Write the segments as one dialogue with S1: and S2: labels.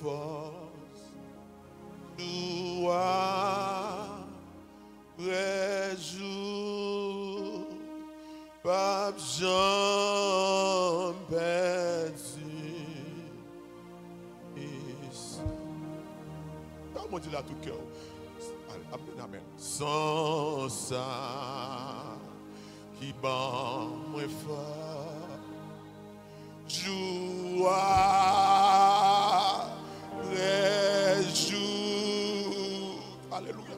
S1: force, joie, jour, pas jamais perdu. Comment dit là tout cœur? Amen, amen. Sans ça, qui bat moins fort, joie, jour, alléluia.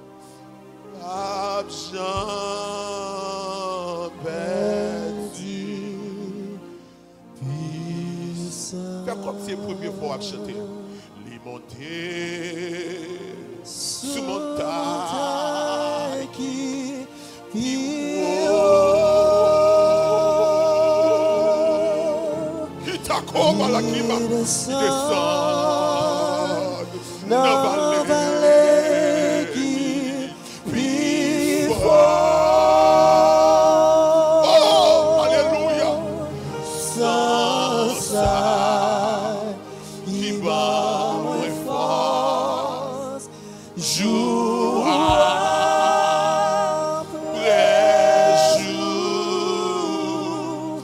S1: Pas perdu, fais comme si la première fois à chanter. Les montées sous montagne qui t'accorde à la climat, qui descend dans la vallée qui oh, alléluia. Sans ça, qui bat moins force, jour après jour,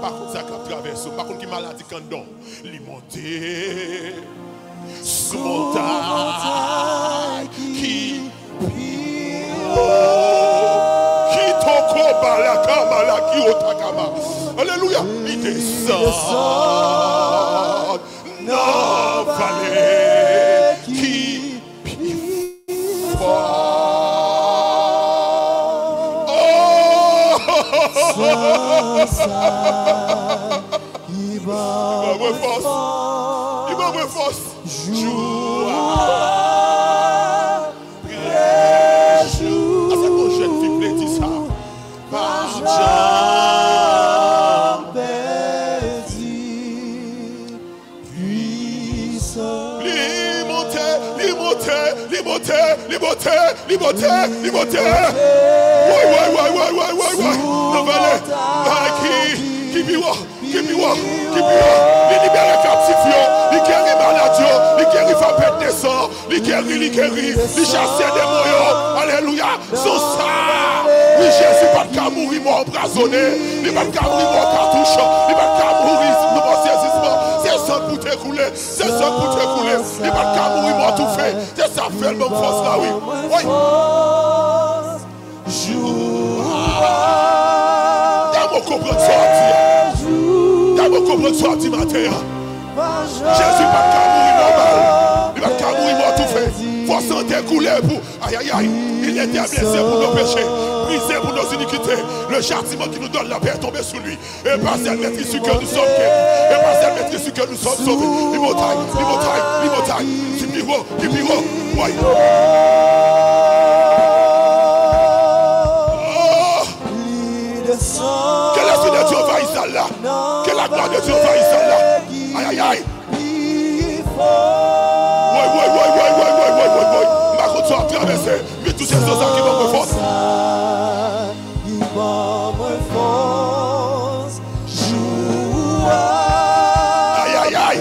S1: par contre, ça traverse, par contre, qui maladie quand donc, les montées sous montagne qui toko balakama la qui otakama. Alléluia, il descend dans la vallée qui il va force, jour après jour. Ah, c'est mon jeune fille qui dit ça. Par jamais puissant. Liberté. Qui biwa. Les libérer captifs, les guérir maladies, les guérir fapet de sang, les guérir, les chasser des moyens. Alléluia. Sans ça, oui, Jésus pas de mourir mort embrasonné, il pas de mourir mort cartouche, il pas de mourir mort saisissement. C'est ça pour t'écouler, il pas de mourir mort tout fait. C'est ça fait le même force là, oui. Comprendre ça du matin. Jésus pas qu'à mourir normal. Il va qu'à mourir mort tout fait. Faut santé couler pour. Aïe. Il était blessé pour nos péchés, brisé pour nos iniquités. Le châtiment qui nous donne la paix est tombé sur lui. Et par cette maîtrise sur que nous sommes sauvés. Limotaille. Qui bureau. Oui. Que la vie de Dieu envahisse là. Que la gloire de Dieu envahisse là. Aïe. Oui. Ma route soit traversée. Mais tous ces choses qui vont me force. Aïe.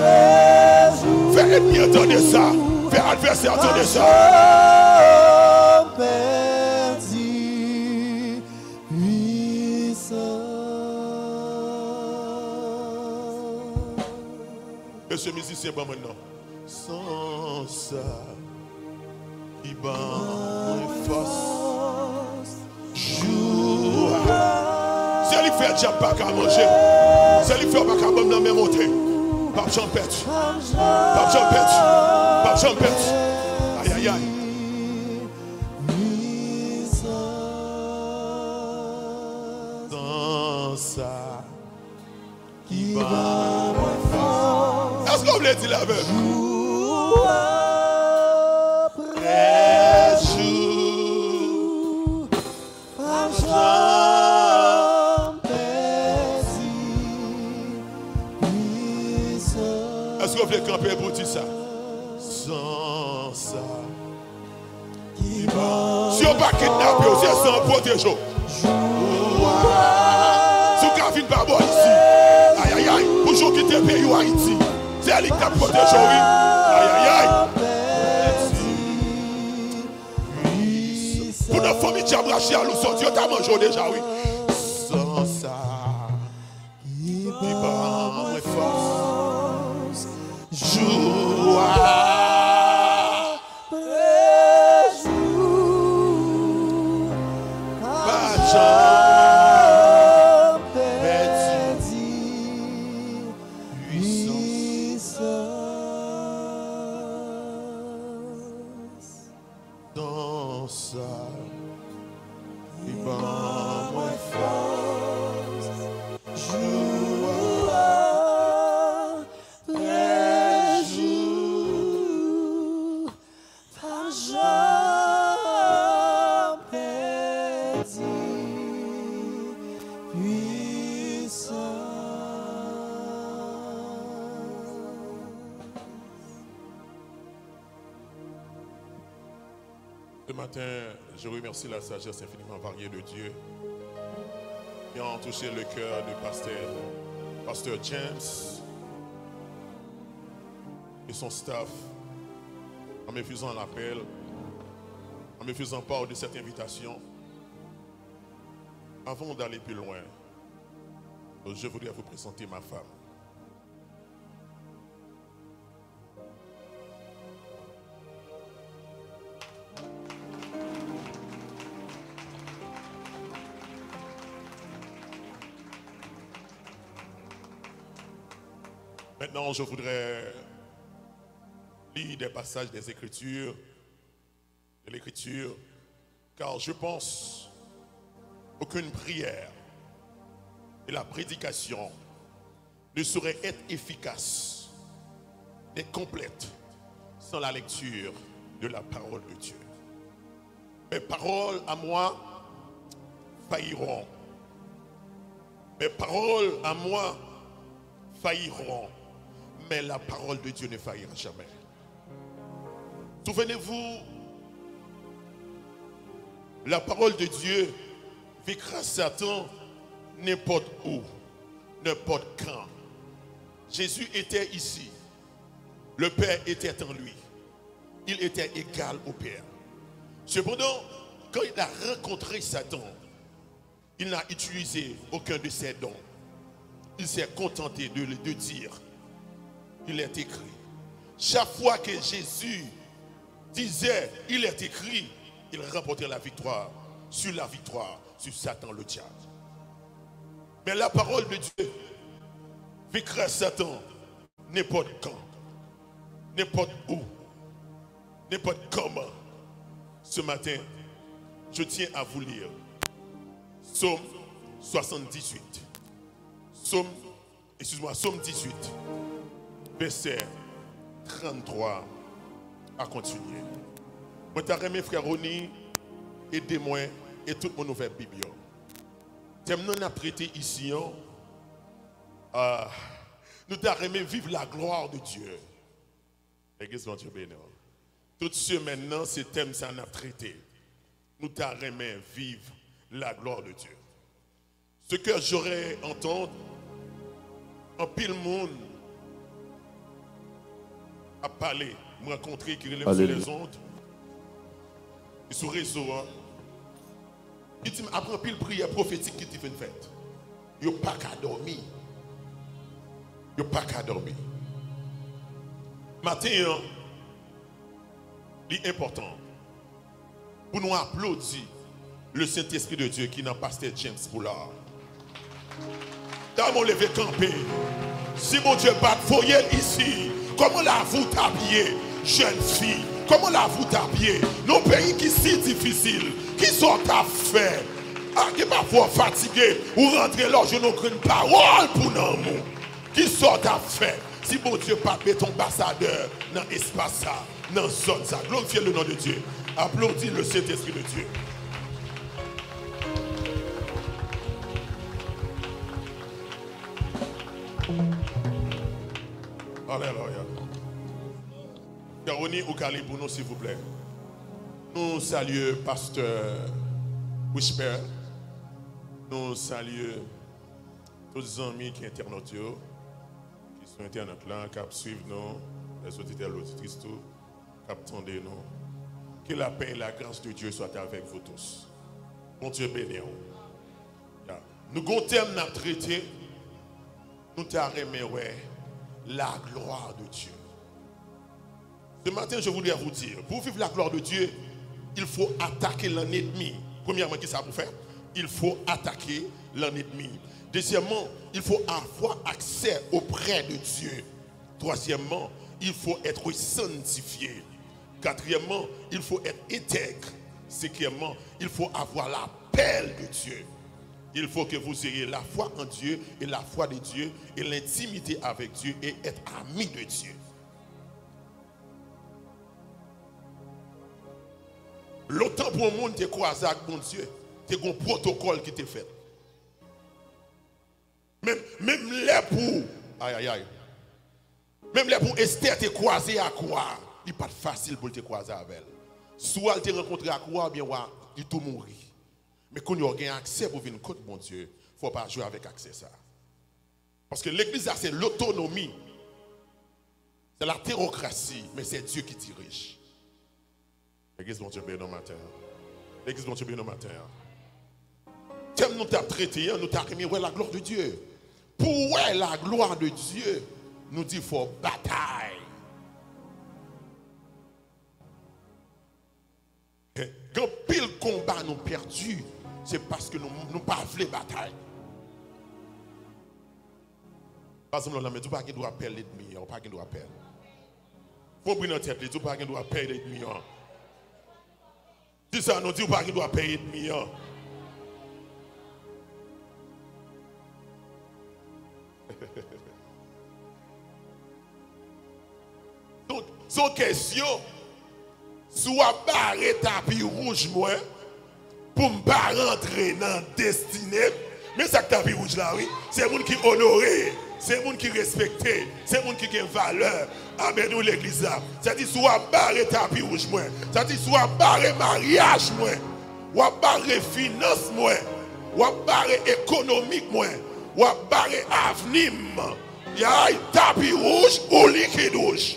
S1: Fais ennemi entendre ça. Fais adversaire entendre ça. Monsieur musicien, bon maintenant. Sans ça, qui bat moins force, jour. Si elle fait déjà pas qu'à manger, si elle fait pas qu'à manger dans mes montées, pas de champêtre. Aïe. Sans ça, qui bat moins force. Est-ce qu'on voulait dire la même? Jour après jour, par est-ce qu'on voulait camper pour dire ça? Sans ça, qui va. Si on Yo pas kidnapper, c'est sans protéger. Si vous avez pas bon ici, aïe aïe aïe, pour ceux qui étaient pays Haïti, c'est elle qui t'a protégé, oui. Aïe aïe aïe. Pour notre famille qui a braché à nous sortir, tu as mangé déjà, oui. Sans ça, il va me force. Joie.
S2: Ce matin, je remercie la sagesse infiniment variée de Dieu qui a touché le cœur du pasteur James et son staff en me faisant l'appel, en me faisant part de cette invitation. Avant d'aller plus loin, je voudrais vous présenter ma femme. Maintenant, je voudrais lire des passages des Écritures, de l'Écriture, car je pense qu'aucune prière et la prédication ne saurait être efficace et complète sans la lecture de la parole de Dieu. Mes paroles à moi failliront. Mes paroles à moi failliront. Mais la parole de Dieu ne faillira jamais. Souvenez-vous, la parole de Dieu vaincra Satan n'importe où, n'importe quand. Jésus était ici. Le Père était en lui. Il était égal au Père. Cependant, quand il a rencontré Satan, il n'a utilisé aucun de ses dons. Il s'est contenté de dire, il est écrit. Chaque fois que Jésus disait, il est écrit, il remportait la victoire sur Satan le diable. Mais la parole de Dieu vaincra Satan n'importe quand, n'importe où, n'importe comment. Ce matin, je tiens à vous lire Psaume 78. Psaume 18, verset 33 à continuer. Moi, t'as remis frère Roni, aidez-moi et tout le monde ouvert Bible. T'aimes nous prêté ici, nous t'as remis vivre la gloire de Dieu. Église de Dieu béni. Tout ce maintenant, ce thème ça n'a traité. Nous t'as remis vivre la gloire de Dieu. Ce que j'aurais entendu, en pile monde à parler, me rencontrer qui relève sur les ondes et sur le réseau. Il dit, après pile prière prophétique qui fait une fête. Il n'y a pas qu'à dormir. Il n'y a pas qu'à dormir. Matin, l'important pour nous applaudir le Saint-Esprit de Dieu qui n'a pas pasteur James Poulard. Dans mon levé campé, si mon Dieu bat foyer ici, comment la vous t'habiller, jeune fille, comment la vous t'habiller, nos pays qui si difficiles, qui sont à faire, qui parfois fatigués, ou rentrer là, je n'ai aucune parole pour nous, qui sont à faire. Si mon Dieu pas mettre ton ambassadeur dans l'espace, dans la zone, ça, glorifiez le nom de Dieu, applaudis le Saint-Esprit de Dieu. Alléluia. Caroni ou Cali pour nous, s'il vous plaît. Nous saluons pasteur Whisper. Nous saluons tous les amis qui sont internautes, qui sont internautes là, qui suivent nous, les auditeurs et l'auditrice, qui attendent nous. Que la paix et la grâce de Dieu soient avec vous tous. Bon Dieu béni. Nous avons un thème à traiter. Nous avons la gloire de Dieu. Ce matin, je voulais vous dire, pour vivre la gloire de Dieu, il faut attaquer l'ennemi. Premièrement, qu'est-ce que ça pour faire? Il faut attaquer l'ennemi. Deuxièmement, il faut avoir accès auprès de Dieu. Troisièmement, il faut être sanctifié. Quatrièmement, il faut être intègre. Cinquièmement, il faut avoir l'appel de Dieu. Il faut que vous ayez la foi en Dieu et la foi de Dieu et l'intimité avec Dieu et être ami de Dieu. L'autant pour le monde te croisé avec mon Dieu, c'est un protocole qui t'est fait. Même les pour même les pour Esther te croisé à quoi? Il n'est pas facile pour te croiser avec elle. Soit elle te rencontré à quoi, bien il tout mourir. Mais quand il y a un accès pour venir contre mon Dieu, il ne faut pas jouer avec accès ça. Parce que l'église, c'est l'autonomie. C'est la théocratie, mais c'est Dieu qui dirige. L'église, mon Dieu, béni au matin. L'église, mon Dieu, béni au matin. Thème nous t'a traité, nous t'a remis la gloire de Dieu. Pour la gloire de Dieu, nous dit qu'il faut bataille. Quand pile combat nous perdu, c'est parce que nous ne pas voulu bataille. Par exemple, on ne dit pas qu'il doit appeler l'ennemi, on ne pas qu'il doit appeler. Faut prendre en tête, il ne dit pas qu'il doit appeler l'ennemi. Si ça nous dit pas qu'il doit appeler l'ennemi. Donc, son question, soit barrer tapis rouge moi pour ne pas rentrer dans la destinée. Mais ça tapis rouge là, oui, c'est les gens qui honorent, c'est les gens qui respectent, c'est les gens qui ont valeur. Amen, nous l'église là. Ça dit soit barrer tapis rouge moi, ça dit soit barrer mariage moi, ou barrer finance moi, ou barrer économique moi, ou barrer avenir. Il y a un tapis rouge ou liquide rouge.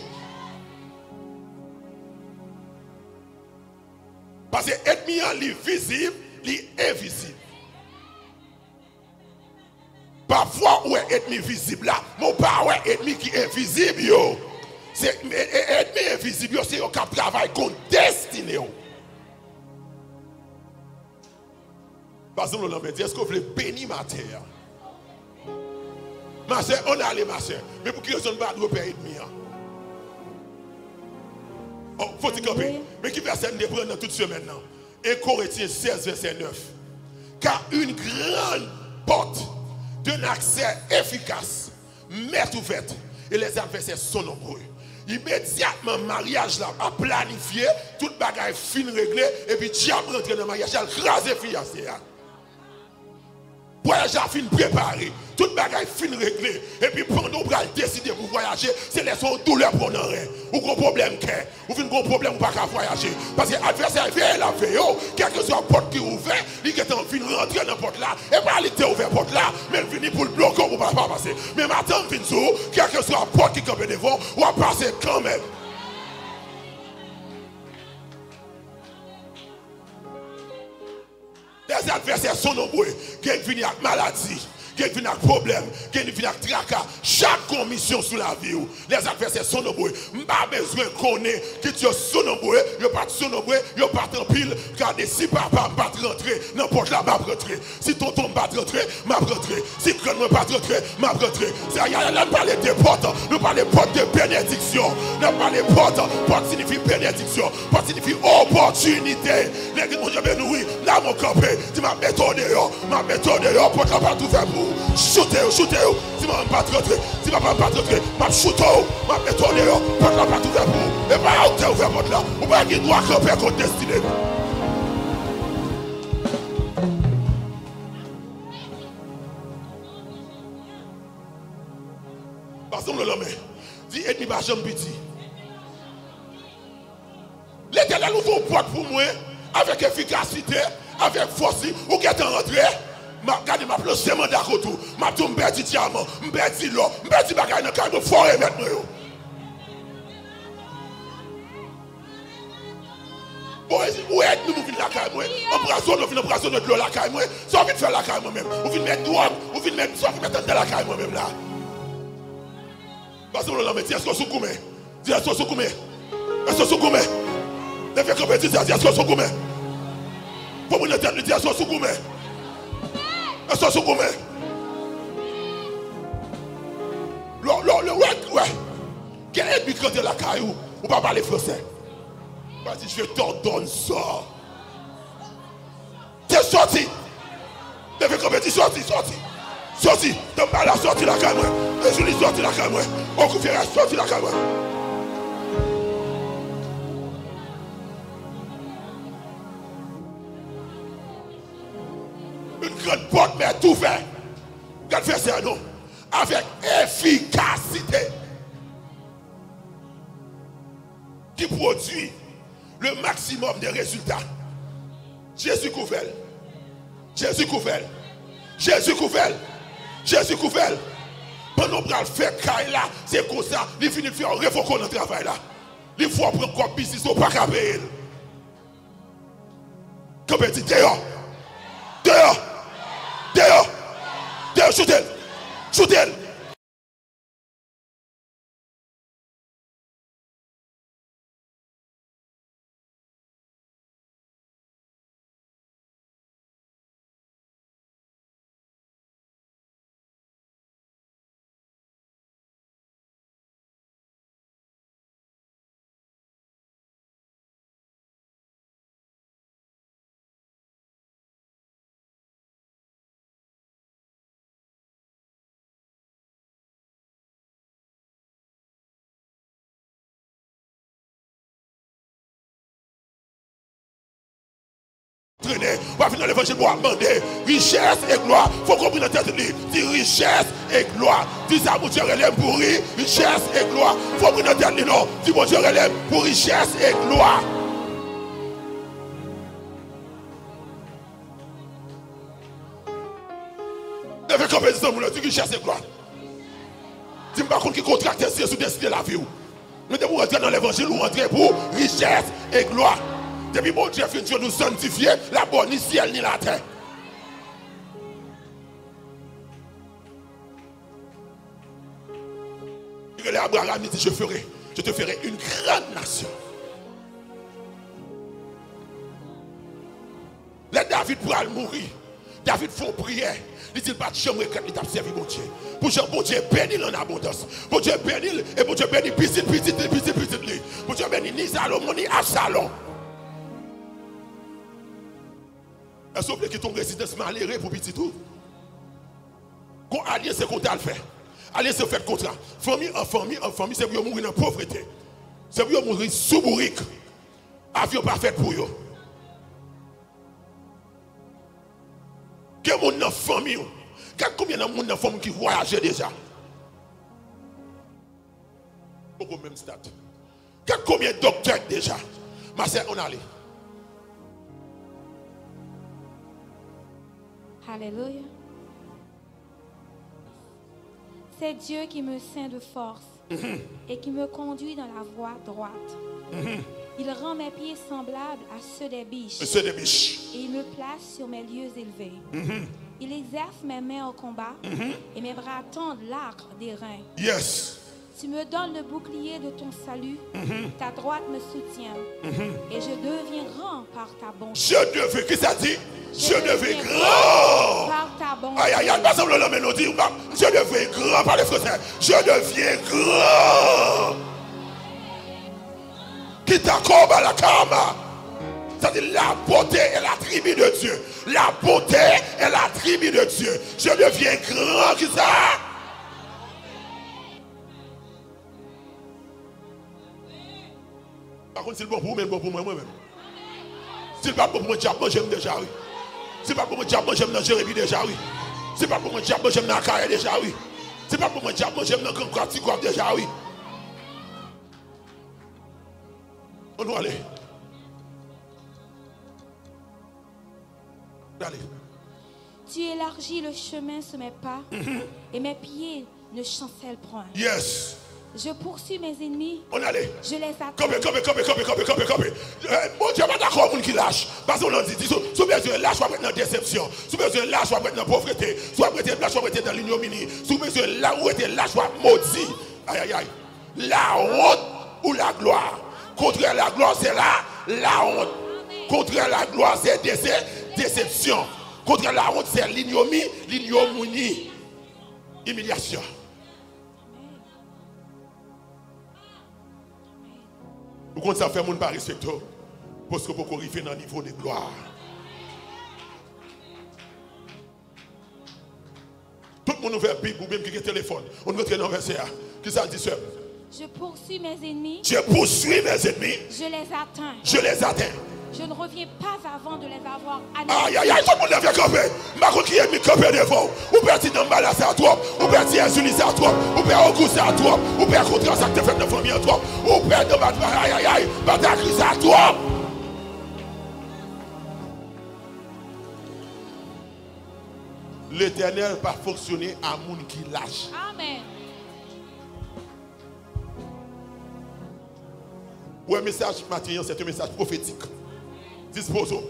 S2: Parce que l'ennemi est visible, il est invisible. Parfois, où est l'ennemi visible là, mais pas où est l'ennemi qui est invisible. C'est l'ennemi invisible, c'est un qui travaille contre destinée. Par exemple, on dit, est-ce que vous voulez bénir ma terre? Ma soeur, on a allé ma soeur. Mais pour qui raison ne pas de payer l'ennemi? Oh, faut-il camper? Mais qui verset nous prendre dans toute semaine maintenant? 1 Corinthiens 16, verset 9. Car une grande porte d'un accès efficace m'est ouverte et les adversaires sont nombreux. Immédiatement, mariage là a planifié, toute bagaille fin réglée, et puis diable rentre dans le mariage, il a crasé fiancé. Voyage a fin préparé, toute bagaille fin réglée, et puis pendant qu'on va décider pour voyager, c'est les son douleur pour nous. Ou gros problème qu'est, ou fin gros problème ou pas qu'à voyager. Parce que l'adversaire vient la veille, quelle que soit la porte qui est ouverte, il est en fin de rentrer dans la porte là, et pas aller ouvert la porte là, mais il finit pour le bloquer pour ne pas passer. Mais maintenant, il finit sur, quelle que soit la porte qui est devant, on va passer quand même. Les adversaires sont nombreux, qui viennent avec maladie, qui viennent avec problème, qui viennent avec tracas. Chaque commission sous la vie, les adversaires sont nombreux. Je n'ai pas besoin de connaître que tu es nombreux, ils pas sont nombreux, ils pas en pile. Car si papa ne pas rentrer, n'importe là, je vais rentrer. Si tonton ne pas rentrer, je vais rentrer. Si grand ne pas rentrer, je vais rentrer. Nous parlons de portes, nous parlons de portes de bénédiction. Nous parlons de portes, porte signifie bénédiction, porte signifie opportunité. Les gens qui ont nourri, là mon campé, tu m'as méthode, porte là pas tout faire pour. Shootez, si je ne vais pas rentrer, si je ne vais pas rentrer, je vais shooter, je vais méthode, porte là pas tout faire pour. Et pas où tu as ouvert porte là, ou pas qu'il doit camper contre destinée. Par exemple, l'homme dit ennemi pas jamais petit. L'Éternel nous
S1: ouvre une porte pour moi, avec efficacité, avec force, ou qui est rentré, regardez ma planche, c'est mandat retour. Ma tout m'perdi diamant, m'perdi l'or, m'perdi bagaille dans le cadre de forêt maintenant. Bon, où est-ce que nous venons la caille, moi? On vient embrasser notre l'eau la caille, moi. Ça, on vient faire la caille, moi-même. On vient mettre drogue, on vient mettre ça, on vient mettre dans la caille, moi-même, là. Parce que l'on a mis, est-ce qu'on se gourmet? Dis, est-ce qu'on se gourmet? Est-ce qu'on se gourmet? Ne fais que petit, dis, est-ce qu'on se gourmet? Pour mon tête, dis, est-ce qu'on se gourmet? Est-ce qu'on se gourmet? Ouais. Quel est le but de la caille ou pas parler français? Vas-y, je t'ordonne ça. T'es sorti. Ne fais que petit, sorti. T'es pas là, sorti la caille, moi. Je lui sorti la caille, moi. On confie à sorti la caille, moi. Une grande porte, mais tout fait. Quand fait ça, non? Avec efficacité. Qui produit le maximum de résultats. Jésus couvert. Pendant qu'on va faire caille là, c'est comme ça. Il finit de faire un refocon dans le travail là. Il faut prendre comme business au pas qu'à payer. Comme il dit, dehors, shoot-elle. On va finir dans l'évangile pour demander richesse et gloire. Il faut comprendre la tête de lui. Dis richesse et gloire. Dis ça, mon Dieu, relève pour richesse et gloire. Il faut comprendre la tête de lui, non. Dis mon Dieu, relève pour richesse et gloire. Ne fais comme ça, mon Dieu, dis richesse et gloire. Dis-moi par contre qui contracte sous décider la vie. Mais de vous rentrer dans l'évangile ou rentrer pour richesse et gloire. Depuis mon Dieu fait Dieu nous sanctifier, la bonne ni ciel ni la terre. Abraham dit, je te ferai une grande nation. Là, David pourra mourir. David faut prière. Il dit pas de chambre quand il t'a servi mon Dieu. Pour bon Dieu bénit en abondance. Bon Dieu bénit et bon Dieu bénit petit. Bon Dieu bénit ni Salomon ni Absalom. Est-ce que vous voulez que ton résidence malheureux pour petit tout? Quand alliance c'est qu'on t'a le fait. Alliance c'est fait contrat. Famille en famille, c'est pour mourir dans la pauvreté. C'est pour mourir sous bourrique. Avion pas fait pour eux. Quel monde dans la famille? Combien de monde dans la famille qui voyage déjà? Au même stade. Combien de docteurs déjà? Ma sœur, on allait.
S3: Alléluia. C'est Dieu qui me ceint de force et qui me conduit dans la voie droite. Il rend mes pieds semblables à ceux des biches. Et il me place sur mes lieux élevés. Il exerce mes mains au combat et mes bras tendent l'arc des reins.
S1: Yes.
S3: Tu me donnes le bouclier de ton salut, ta droite me soutient et je deviens grand par ta bonté.
S1: Je deviens, qu'est-ce que ça dit? Je deviens grand
S3: par ta bonté.
S1: Aïe, pas semble la mélodie. Je deviens grand par les français. Je deviens grand. Qui t'accorde à la karma. C'est-à-dire la beauté est l'attribut de Dieu. La beauté est l'attribut de Dieu. Je deviens grand, qui ça? Par contre, c'est bon pour vous, mais bon pour moi-même. C'est pas pour moi, diable, j'aime déjà, oui. C'est pas pour moi, diable, j'aime dans Jérémie déjà, oui. C'est pas pour moi, diable, j'aime dans Akaïa déjà, oui. C'est pas pour moi, diable, j'aime dans Grand Pratique déjà, oui. On doit aller.
S2: Allez.
S3: Tu élargis le chemin sous mes pas et mes pieds ne chancellent point.
S2: Yes.
S3: Je poursuis mes ennemis.
S2: On allait.
S3: Je les attends.
S2: Comme. Bon Dieu, pas d'accord pour qui lâche. Parce qu'on a dit, sous besoin lâche, soit dans déception. Sous besoin lâche, soit dans pauvreté. Soit lâche, soit dans l'ignominie. Sous besoin là où était lâche, soit maudit. Aïe, aïe, aïe. La honte ou la gloire. Contre la gloire, c'est la honte. Contre la gloire, c'est déception. Contre la honte, c'est l'ignominie. Humiliation. Vous comptez ça faire mon pas respecter parce que pour arriver dans le niveau de gloire. Tout le monde ouvert Bible ou même qui a téléphone. On rentre dans le verset. Qui ça dit ça?
S3: Je poursuis mes ennemis.
S2: Je poursuis mes ennemis.
S3: Je les atteins.
S2: Je les atteins.
S3: Je ne reviens pas avant de les avoir
S2: anéantis. Aïe, aïe, aïe, tout le monde vient camper. Ma contre qui est mis camper devant. Ou peut-être dans Balas à toi. Ou peut-être insulice à toi. Ou peut-être Auguste à toi. Ou peut-être contre ça que tu fais de famille à toi. Ou peut-être dans aïe, aïe, aïe, bataille crise à toi. L'Éternel va fonctionner à monde qui lâche.
S3: Amen.
S2: Ouais, message matin, c'est un message prophétique. Disposons.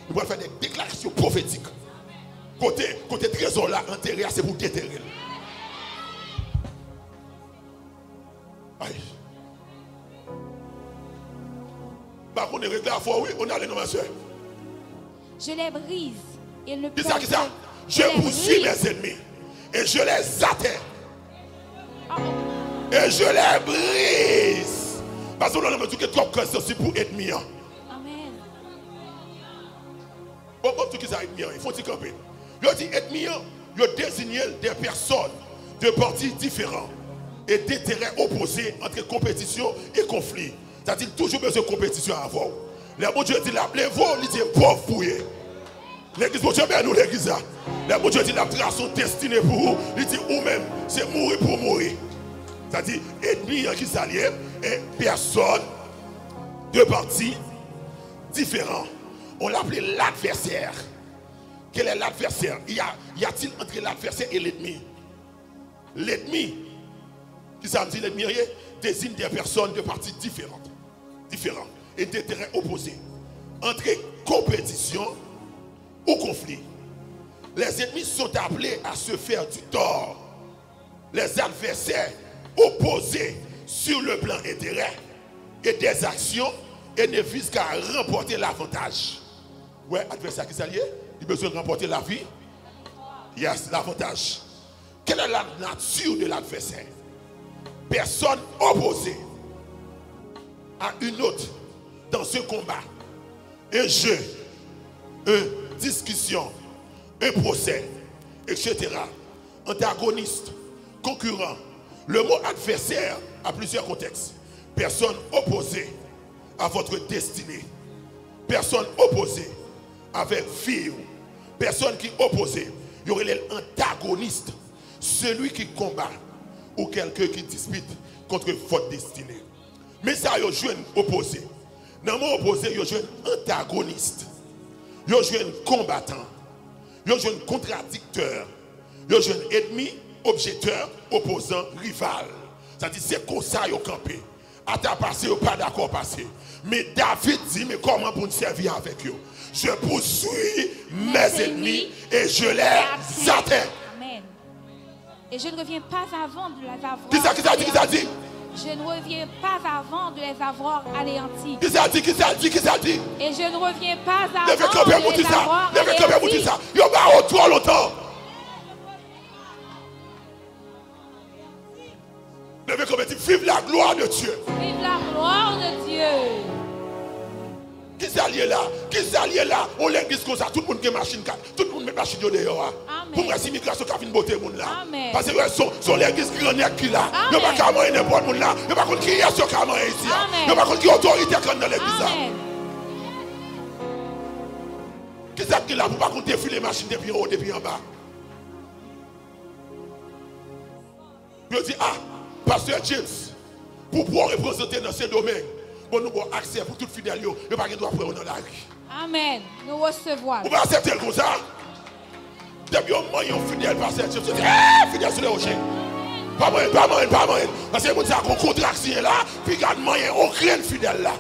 S2: Nous allons faire des déclarations prophétiques. Côté trésor là, enterré, c'est pour déterrer. Aïe. Par contre, on est réglé à fois, oui, on a les noms, ma soeur.
S3: Je les brise. Ils ne
S2: peuvent pas. Je poursuis mes ennemis. Et je les atteins. Et je les brise. Parce qu'on a dit que toi, c'est aussi pour ennemis.
S3: Amen.
S2: Bon, tout qui ça ennemi, il faut s'y camper. Il dit ennemis, il désigne des personnes de partis différents et d'intérêts opposés entre compétition et conflit. C'est-à-dire toujours besoin de compétition à avoir. Les bon Dieu dit là, les veaux, il dit pauvre fouillé. L'église, bon Dieu, ben nous l'église là. Les bon Dieu dit la trace destinée pour vous. Il dit ou même, c'est mourir pour mourir. C'est-à-dire ennemis qui s'allient et personnes de partis différents. On l'appelait l'adversaire. Quel est l'adversaire? Y a-t-il entre l'adversaire et l'ennemi? L'ennemi, qui ça me dit l'ennemi, désigne des personnes de partis différents et d'intérêts opposés. Entre compétition ou conflit. Les ennemis sont appelés à se faire du tort. Les adversaires opposés sur le plan intérêt et des actions et ne visent qu'à remporter l'avantage. Ouais, adversaire qui s'allie, il a besoin de remporter la vie. Yes, l'avantage. Quelle est la nature de l'adversaire? Personne opposée à une autre dans ce combat. Un jeu, une discussion, un procès, etc. Antagoniste, concurrent. Le mot adversaire a plusieurs contextes. Personne opposée à votre destinée. Personne opposée avec vie. Personne qui opposée. Il y aurait l'antagoniste. Celui qui combat ou quelqu'un qui dispute contre votre destinée. Mais ça, il y a un opposé. Dans le mot opposé, il y a un antagoniste. Il y a un combattant. Il y a un contradicteur. Il y a un ennemi, objecteur, opposant, rival. C'est-à-dire, c'est comme ça qu'il a campé. À ta passé, ou pas d'accord passé. Mais David dit, mais comment pour nous servir avec eux? Je poursuis mes ennemis et je les atteins.
S3: Amen. Et je ne reviens pas avant de les avoir.
S2: Qui ça dit?
S3: Je ne reviens pas avant de les avoir anéantis.
S2: Qui ça dit?
S3: Et je ne reviens pas avant
S2: de les avoir
S3: anéantis.
S2: Il y a trop longtemps. Vive la gloire de Dieu.
S3: Vive la gloire de Dieu.
S2: Qui s'allie là? On l'église comme ça, tout le monde qui machine, tout le monde met machine dehors. Pour moi, c'est l'immigration qui a fait une beauté monde là. Parce que sont l'église qui est là. Il n'y a pas qu'à manger n'importe monde là. Il n'y a pas contre qui est sur qu'à manger ici. Il n'y a pas contre qui est autorité dans l'église là. Qui s'est là pour pas qu'on défile les machines depuis en haut, depuis en bas. Je dis, Pasteur James, pour pouvoir représenter dans ce domaine, bon, nous avons accès pour tout fidèle, nous n'avons pas droit à prendre dans la rue.
S3: Amen. Nous recevons.
S1: Vous pouvez accepter comme ça. Depuis un moyen fidèle par cette chose. Fidèle sur les rochers. Pas moyen. Parce que vous avez un contraction là. Puis il y a un moyen aucun fidèle là.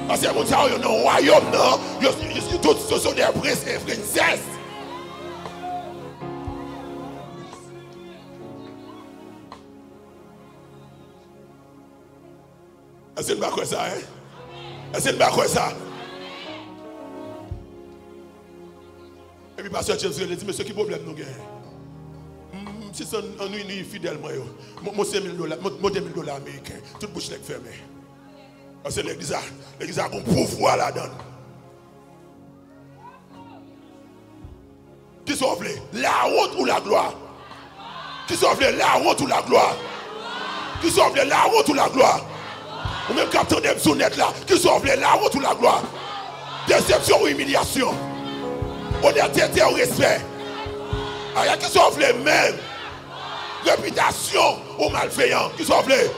S1: Parce que vous avez un royaume là. Tous sont des princes et princesses. Est-ce que vous ne croyez ça, hein? Est-ce que vous ne croyez ça? Et puis, pasteur James, il dit, mais ce qui est problème, nous gagnons. Si c'est un nuit fidèle, moi, $5 000, moi, $2 000 américains, toute bouche est fermée. Parce que l'église a un pouvoir là-dedans. Qui sauve la honte ou la gloire? Qui sauve la honte ou la gloire? Qui sauve la honte ou la gloire? Ou même quand on est sur net là, qui sauve la honte ou la gloire? Déception ou humiliation? Honnêteté ou respect? Il y a qui sauve les mêmes? Réputation ou malveillant? Qui sauve les?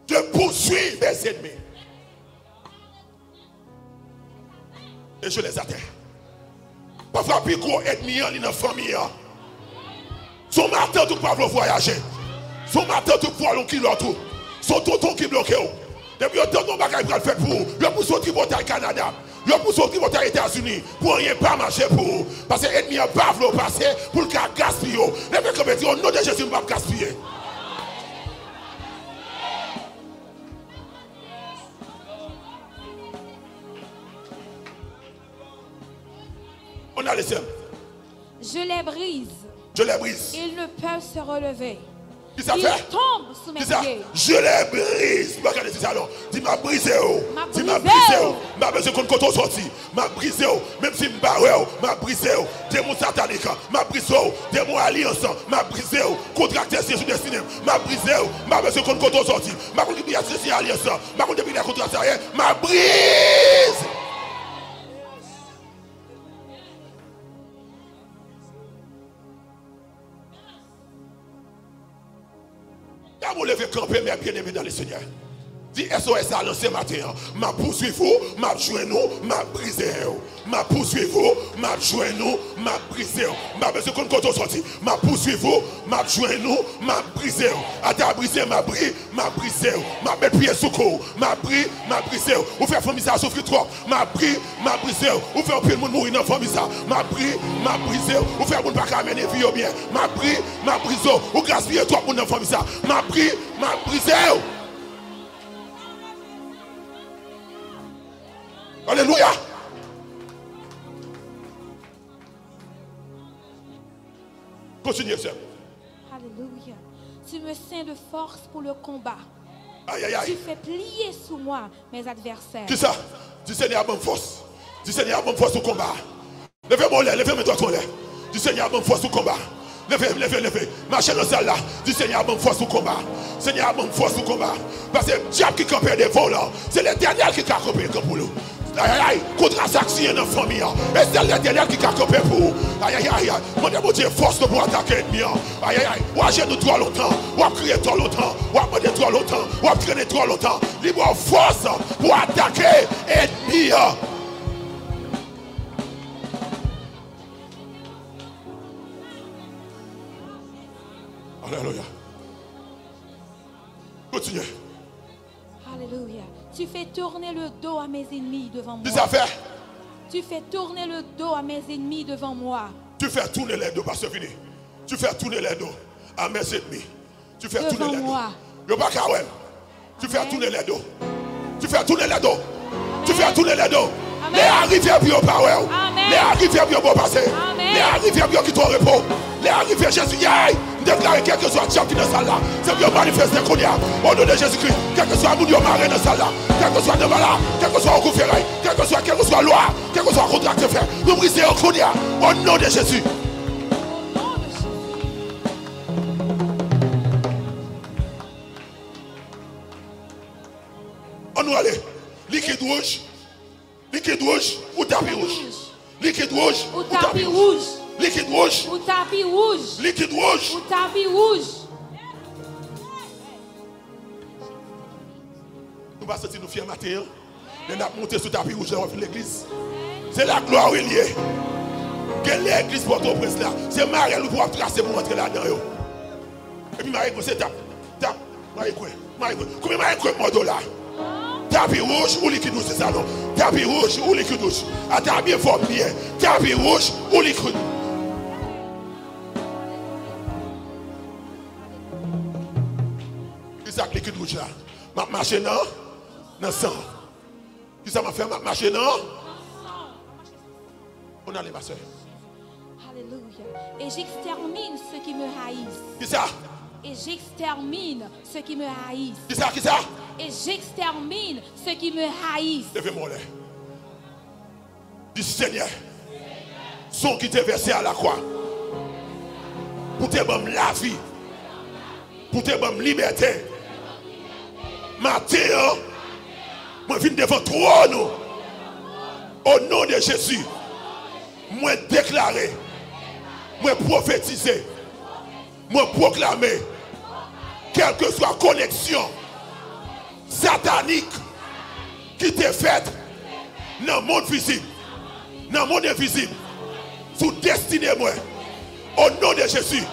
S1: Je poursuis mes ennemis. Et je les atteins. Parfois, plus gros ennemi dans la famille. Son matin, tout pas voyager. Son matin, tout pour l'on qui l'autre. Son tonton qui bloque. Depuis le temps, on va faire pour vous. Le pousse au tribunal au Canada. Le pousse au tribunal aux États-Unis. Pour rien pas marcher pour vous. Parce que l'ennemi n'a pas voulu passer pour le cas gaspiller. Les mecs comme dit, au nom de Jésus, on ne va pas gaspiller. On a laissé.
S3: Je les brise.
S1: Je les brise.
S3: Ils ne peuvent se relever.
S1: Qui ça
S3: Ils
S1: fait?
S3: tombent sous mes pieds.
S1: Je les brise. Regardez ça alors. Dis m'a brisé. Dis m'a brisé. M'a besoin qu'on côté sorti. M'a brisé. Même si m'barre, m'a brisé. Démon satanique. M'a brisé. Démon alliance. M'a brisé. Contracté sur destiné. M'a brisé. M'a besoin qu'on côté sorti. M'a qu'on qui associé alliance. M'a qu'on depuis la contracté. M'a brise. Vous levez camper, mes bien-aimés dans le Seigneur. Dis SOS à lancer matin. Ma poursuivez-vous, ma jouez-nous, ma brisez-vous. Ma poursuivez-vous, ma jouez-nous, ma brisez-vous. Ma besoin qu'on compte sorti. Ma poursuivez-vous, ma jouez-nous, ma brisez-vous. À ta brisé, ma bris, ma brisez-vous. Ma mettre pied sous corps. Ma bris, ma brisez-vous. Ou faire famille ça souffrir trop. Ma bris, ma brisez-vous. Ou faire plus de monde mourir dans famille ça. Ma bris, ma brisez-vous. Ou faire monde pas amener vie au bien. Ma bris, ma brisez-vous. Ou gaspiller trop monde dans famille ça. Ma bris, ma brisez-vous. Alléluia. Continuez, sœur.
S3: Alléluia. Tu me ceins de force pour le combat.
S1: Aïe, aïe, aïe.
S3: Tu fais plier sous moi mes adversaires.
S1: Qui ça? Du Seigneur, bonne force. Du Seigneur, bonne force au combat. Levez-moi l'air, levez-moi toi l'air. Du Seigneur, bonne force au combat. Levez. Marchez dans celle là. Du Seigneur, bonne force au combat. Seigneur, bonne force au combat. Parce que le diable qui campait des volants, c'est l'Éternel qui a campé pour nous. Aïe, aïe, aïe, contre-action dans la famille. Et c'est l'Éternel qui a campé pour nous. Aïe, aïe, aïe, mon Dieu, force pour attaquer l'ennemi. Aïe, aïe, aïe, ou agir nous trop longtemps, ou crier trop longtemps, ou demander trop longtemps, ou traîner trop longtemps. Libre force pour attaquer l'ennemi. Alléluia. Continuez.
S3: Alléluia. Tu fais tourner le dos à mes ennemis devant moi.
S1: Dis ça fait.
S3: Tu fais tourner le dos à mes ennemis devant moi.
S1: Tu fais tourner les dos, parce que fini. Tu fais tourner les dos à mes ennemis. Tu fais
S3: devant
S1: tourner les dos.
S3: moi.
S1: Yo pas kawel. Tu fais tourner les dos. Tu fais tourner les dos. Tu fais tourner les dos.
S3: Amen.
S1: Les arrivées puis au power.
S3: Amen.
S1: Les arrivées puis au passer.
S3: Amen.
S1: Les arrivées puis qui t'ont repos. Les arrivées Jésus aïe. Déclarer quel que soit le diable qui est dans cette salle là. C'est bien manifester qu'on y a. Au nom de Jésus-Christ. Quel que soit le monde maré dans cette salle là. Quel que soit le malade. Quel que soit le coup ferraille. Quel que soit loi. Quel que soit le contrat de faire. Nous brisons qu'on y a. Au nom de Jésus. On nous allait. Liquide rouge. Liquide rouge ou tapis rouge. Liquide rouge
S3: ou tapis rouge.
S1: Liquide rouge
S3: ou tapis rouge.
S1: Liquide rouge
S3: ou tapis rouge.
S1: pas sentir nous fiers matin. On a monté sur tapis rouge dans l'église. C'est la gloire liée. Quelle est l'église pour ton prince là? C'est Marie qui pour tracer pour rentrer là-dedans. Et puis Marie, c'est tape. Marie, combien Marie, mon là? Tapis rouge ou liquide rouge, c'est ça non? Tapis rouge ou liquide rouge? Ah, t'as bien fort bien. Tapis rouge ou liquide. Qui ça liquide rouge là? Ma marché non? Non sang. Qui ça m'a fait ma marché non? On a les ma soeur.
S3: Alléluia. Et j'extermine ceux qui me haïssent.
S1: Qui ça?
S3: Et j'extermine ceux qui me haïssent.
S1: Qui ça? Qui ça?
S3: Et j'extermine ceux qui me haïssent.
S1: Levez-moi là. Du Seigneur. Son qui t'est versé à la croix. Pour te donner la vie. Pour te donner la liberté. Matin, moi je viens devant toi. Au nom de Jésus. Moi déclarer. Moi prophétiser. Moi proclamer. Quelle que soit connexion satanique qui t'est faite dans le monde visible, dans le monde invisible, sous destinée moi, au nom de Jésus,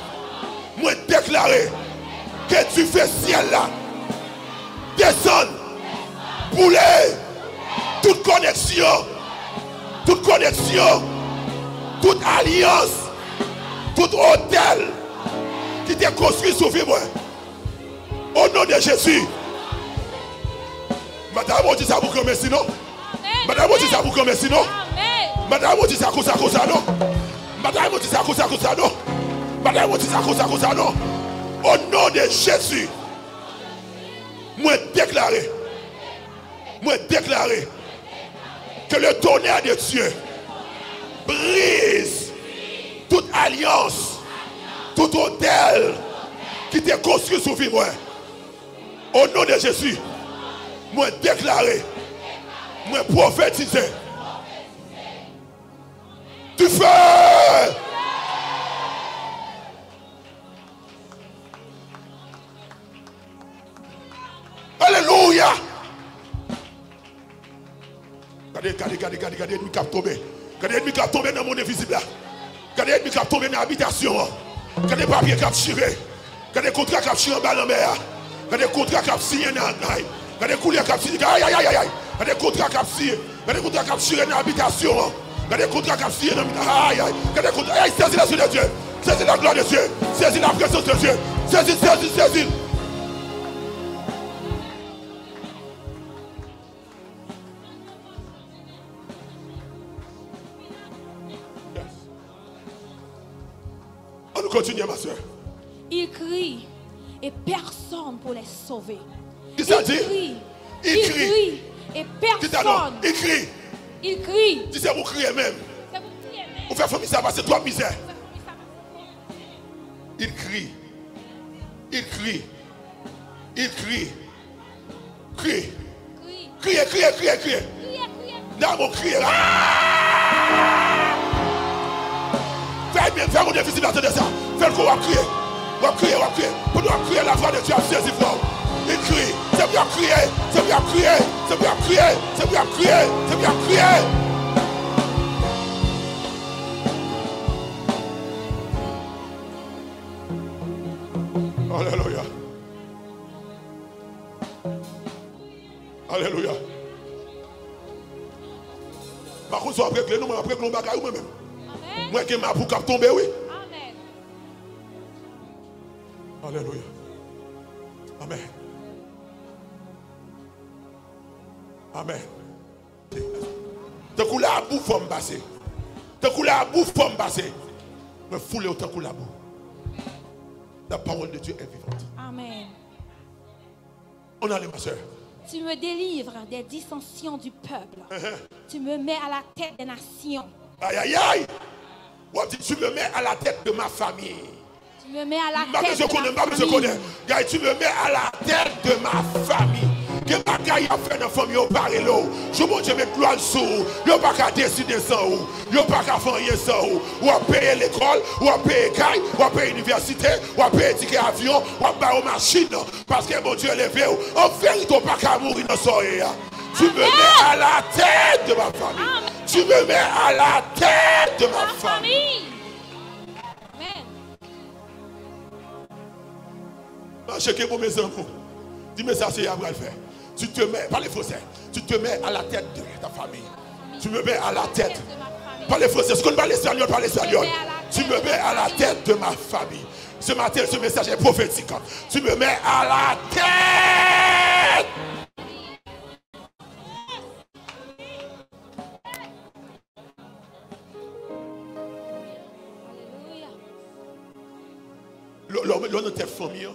S1: moi déclarer que tu fais ciel là, descendre, bouler, toute connexion, toute alliance, tout hôtel qui t'est construit sous vie moi, au nom de Jésus. Madame, on dit ça pour comme sinon. Madame, on dit ça pour comme sinon. Madame, on dit ça comme ça, non. Madame, on dit ça comme ça, non. Madame, on dit ça comme ça, non. Au nom de Jésus, moi déclarer que le tonnerre de Dieu brise toute alliance, tout hôtel qui t'est construit sous vie moi. Au nom de Jésus. Moi déclarer, moi prophétiser du feu. Alléluia. Regardez, l'ennemi qui a tombé. Regardez l'ennemi qui a tombé dans le monde invisible là. Regardez l'ennemi qui a tombé dans l'habitation. Regardez le papier qui a tiré. Regardez le contrat qui a tiré en bas dans la mer. Regardez le contrat qui a signé dans la mer. Regardez les couleurs qui ont signé. Aïe. Regardez les contrats qui ont signé. Regardez les contrats qui ont signé dans l'habitation. Regardez les contrats qui ont signé dans l'habitation. Aïe. Regardez les contrats. Aïe, saisis la suite de Dieu. Saisis la gloire de Dieu. Saisis la présence de Dieu. Saisis. On nous continue, ma soeur.
S3: Il crie et personne pour les sauver.
S1: Il crie
S3: et personne.
S1: Il crie. Tu sais, vous criez même. Vous faites famille ça parce que c'est toi misère. Il crie. Criez. Non, mon cri. Faites bien, faites une visibilité de ça. Faites qu'on va crier. On va crier. Pour nous crier la voix de Dieu à saisir fort. Il crie. C'est bien crier. Alléluia. Par contre, après que nous après que nous bagaille moi-même. Moi qui m'a pour cap tomber oui. Alléluia. Amen. Tant que la boue faut me passer. Me fouler autant que la boue. La parole de Dieu est vivante.
S3: Amen.
S1: On a les ma soeur.
S3: Tu me délivres des dissensions du peuple. Tu me mets à la tête des nations.
S1: Aïe. Tu me mets à la tête de ma famille.
S3: Tu me mets à la tête de ma famille.
S1: Tu me mets à la tête de ma famille. Que bagaille a fait dans la famille, parlez l'eau. Je veux Dieu mettre gloire sur vous. Vous n'avez pas qu'à décider sans vous. Vous n'avez pas qu'à faire rien sans vous. Vous avez payé l'école, vous avez payé caille, vous avez payé l'université, vous avez payé ticket avion, vous avez payé machine. Parce que mon Dieu est levé. En vérité, vous n'avez pas qu'à mourir dans ce soirée. Tu me mets à la tête de ma famille. Tu me mets à la tête de ma famille. Je sais pour mes enfants. Dis-moi ça, c'est Abraham le faire. Tu te mets, pas les faussaires, tu te mets à la tête de ta famille. Tu me mets à la tête. Pas les faussaires, ce qu'on parle l'espagnol, pas l'espagnol. Tu me mets à la tête de ma famille. Ce matin, ce message est prophétique. Tu me mets à la tête. L'homme de ta famille.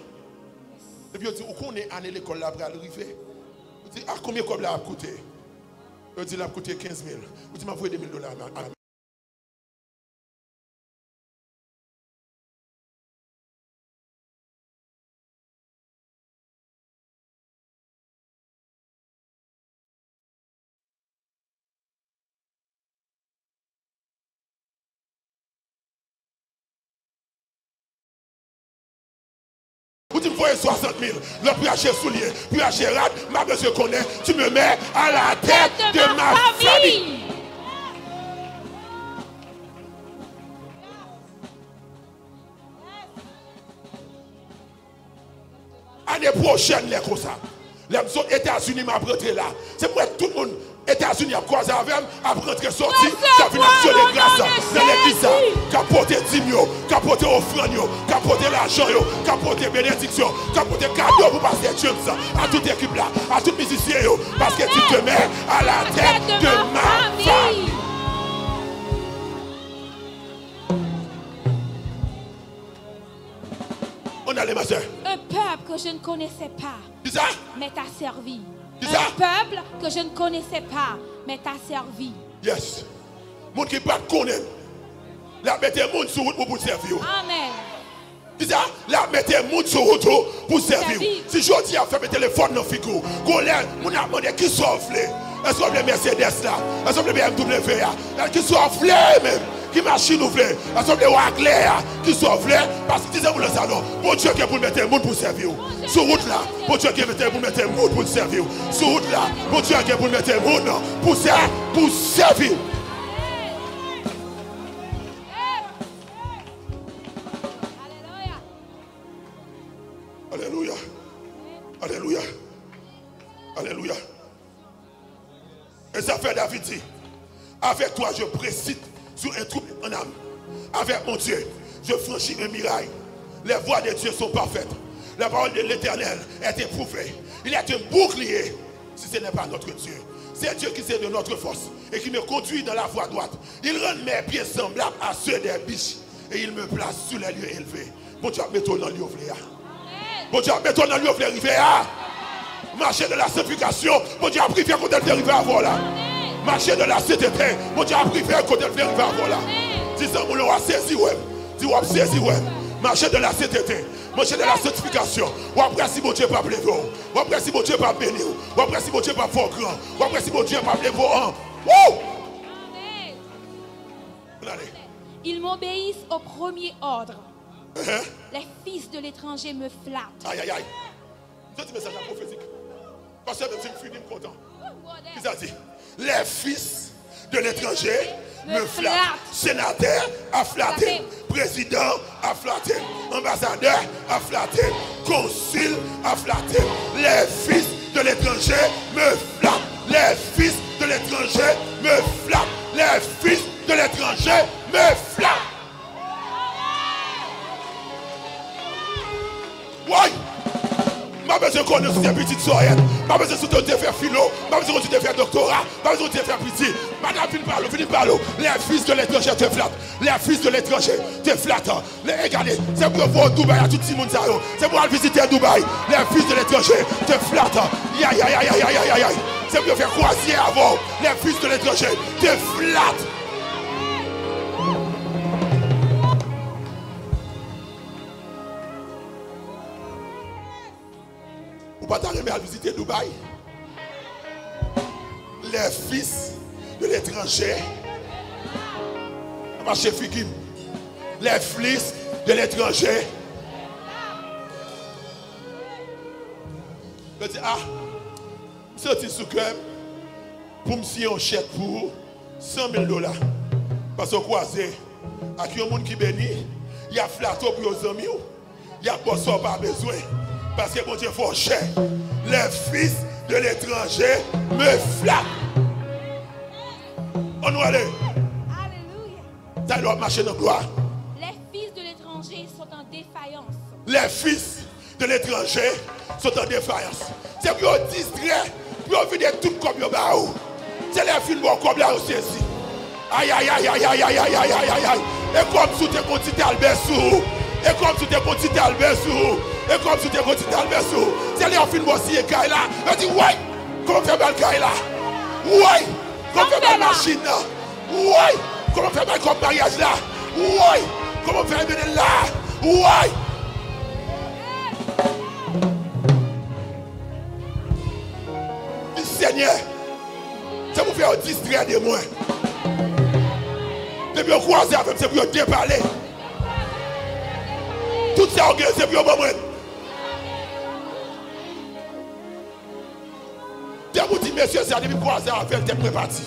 S1: Et puis on dit, où on est allé à l'école là pour arriver? On dit, ah, combien comme là a coûté? On dit, là a coûté 15 000. On dit, m'a envoyé $2 000 à la Vous dites, voyez 60 000, le prix acheter soulier, puis acheter rad, ma monsieur connaît, tu me mets à la tête de ma famille. L'année prochaine, les comme ça. Les États-Unis m'a prêté là. C'est pour tout le monde. États-Unis a croisé avec moi, a rentré sorti, qui a fait l'action de grâce dans l'église, qui a porté dîme, qui a porté offrande, qui a porté l'argent, qui a porté bénédiction, qui a porté cadeau pour passer James, à toute équipe là, à tous les musiciens, parce que tu te mets à la tête de ma famille. On a les ma soeur.
S3: Un peuple que je ne connaissais pas, mais t'a servi. Un peuple que je ne connaissais pas, mais t'a servi.
S1: Yes. Moun qui pas connaît. La mettez moun sur route pour servir.
S3: Amen.
S1: Dis ça, la mettez moun sur route pour servir. Si je dis à faire mes téléphones dans figure, colère, moun a demandé qui souffle. Est-ce que les Mercedes là, est-ce que les BMW là, qui souffle même. Qui machine ouvre, assemblée Wagler, qui souffle, parce que disait vous le salon, bon Dieu qui est pour mettre un monde pour servir. Sur route là, bon Dieu qui est pour mettre un monde pour servir. Sur route là, bon Dieu qui est pour mettre un monde pour servir. Alléluia. Alléluia. Alléluia. Et ça fait David dit, avec toi je précise sur un trouble en âme. Avec mon Dieu, je franchis un mirail. Les voies de Dieu sont parfaites. La parole de l'Éternel est éprouvée. Il est un bouclier si ce n'est pas notre Dieu. C'est Dieu qui est de notre force et qui me conduit dans la voie droite. Il rend mes pieds semblables à ceux des biches et il me place sur les lieux élevés. Bon Dieu, mettons dans le lieu ouvert. Bon Dieu, mettons dans le lieu ouvert. Marcher de la sanctification. Bon Dieu, a privé quand elle est arrivée à voir là. Marcher de la CTT. Mon Dieu a privé quand elle est arrivée à voir là. Disons, on a saisi, ouais. Dis, on a saisi, ouais. Marcher de la CTT. Marcher de la sanctification. Ou après, si mon Dieu pas pleurer. Ou après, si mon Dieu pas bénir. Ou après, si mon Dieu pas fort grand. Ou après, si mon Dieu pas pleurer. Wouh!
S3: Ils m'obéissent au premier ordre. Les fils de l'étranger me flattent.
S1: Aïe, aïe, aïe. C'est un message prophétique. Parce que même si je suis content. Qu'est-ce que ça dit? Les fils de l'étranger me flattent. Sénateur a flatté. Président a flatté. Ambassadeur a flatté. Consul a flatté. Les fils de l'étranger me flattent. Les fils de l'étranger me flattent. Les fils de l'étranger me flattent. Ouais. Pas besoin de connaître ces petites soirées. Pas besoin de faire philo. Pas besoin de faire doctorat. Pas besoin de faire petit. Madame, finis par l'eau. Les fils de l'étranger te flattent. Les fils de l'étranger te flattent. Regardez, c'est pour voir Dubaï à tout le monde. C'est pour aller visiter Dubaï. Les fils de l'étranger te flattent. Aïe, aïe, aïe, aïe, aïe, aïe, aïe. C'est pour faire croisière avant. Les fils de l'étranger te flattent. Ou pas t'arriver à visiter Dubaï.
S2: les fils de l'étranger. Marché Fikim. Les fils de l'étranger. Je dis, ah, je suis sous cœur pour me signer un chèque pour $100,000. Parce que croisé, avec un monde qui bénit, il y a flatto pour les amis, il y a bossé pas besoin. Parce que mon Dieu faut cher. Les fils de l'étranger me flattent. On nous allait.
S3: Alléluia.
S2: Ça doit marcher dans la gloire.
S3: Les fils de l'étranger sont en défaillance.
S2: Les fils de l'étranger sont en défaillance. C'est pour distraire, pour vider tout comme yo baou. C'est les films comme là aussi. Aïe aïe aïe aïe aïe aïe aïe aïe aïe aïe. Et comme sous tes petits Albert-Sou. Et comme sous tes petits Albert-Sou. Et comme sous tes petits Albert-Sou. C'est les films aussi et là. On dit ouais, comment faire mal là? Ouais, comment faire mal machine là? Ouais, comment faire mal comme mariage là? Ouais, comment faire mal là? Ouais. Seigneur, c'est pour faire distraire de moi. Depuis qu'on croise avec, c'est pour déparler. Tout ça, c'est pour moi. Depuis que monsieur, c'est depuis croiser avec, c'est pour partir.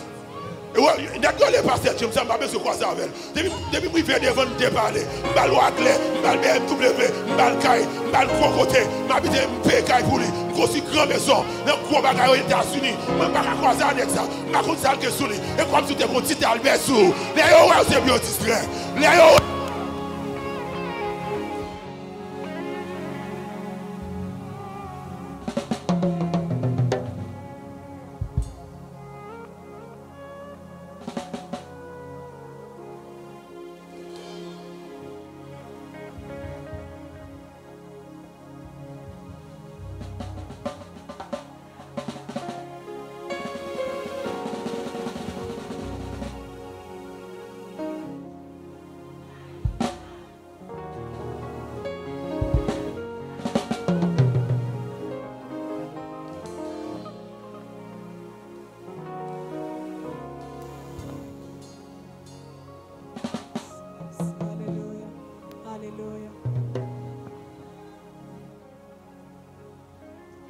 S2: Et ouais, il n'y a que les pasteurs, je ne sais pas si croiser avec. Depuis que je viens devant déparler, je vais aller à Claire, je vais aller à BMW, je vais aller à Caille, je vais aller à Côté, je vais habiter un pays pour lui. Je suis grand maison, je suis gros bagage aux États-Unis, je ne vais pas croiser avec ça, je ne vais pas croiser avec lui. Et comme si tu es un petit Albert Sou, les gens, c'est bien distrait. Les gens.